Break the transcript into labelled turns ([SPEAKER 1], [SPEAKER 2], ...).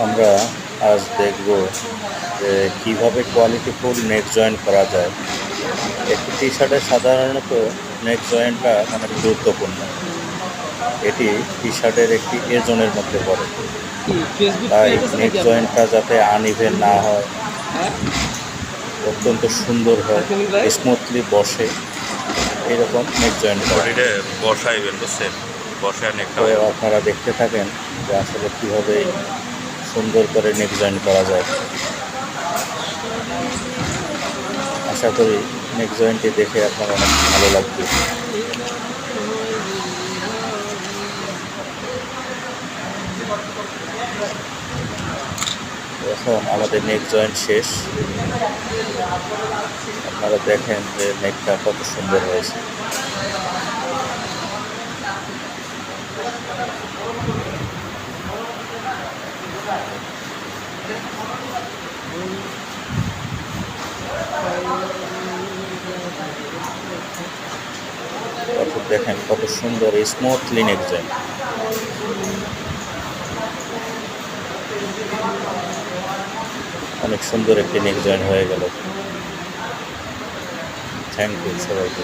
[SPEAKER 1] আমরা আজ দেখব যে কীভাবে কোয়ালিটিফুল নেক জয়েন করা যায়। একটি টি শার্টে সাধারণত নেক জয়েনটা অনেক গুরুত্বপূর্ণ। এটি টি শার্টের একটি এজনের মধ্যে পড়ে।
[SPEAKER 2] কি ফেসবুক
[SPEAKER 1] তাই
[SPEAKER 2] পেজ আছে
[SPEAKER 1] নেক
[SPEAKER 2] নাকি আপনার?
[SPEAKER 1] জয়েনটা যাতে আনইভেন না হয়,
[SPEAKER 2] হ্যাঁ,
[SPEAKER 1] অত্যন্ত সুন্দর হয়,
[SPEAKER 2] আকিমুল ভাই।
[SPEAKER 1] স্মুথলি বসে, এরকম নেক জয়েন করা।
[SPEAKER 3] বডিটা বসাইবেন বুঝছেন, বসায় নেকটা
[SPEAKER 1] তো
[SPEAKER 3] ওইরকম।
[SPEAKER 1] আপনারা দেখতে থাকেন যে আসলে কীভাবে সুন্দর করে নেক জয়েন করা যায়। আশা করি নেক জয়েনটি দেখে আপনার অনেক ভালো লাগবে। এখন আমাদের নেক জয়েন্ট শেষ। আপনারা দেখেন যে নেকটা কত সুন্দর হয়েছে। তারপর দেখেন কত সুন্দর স্মুথলি নেক জয়েন্ট। অনেক সুন্দর একটি নেক জয়েন্ট হয়ে গেল। থ্যাংক ইউ সবাইকে।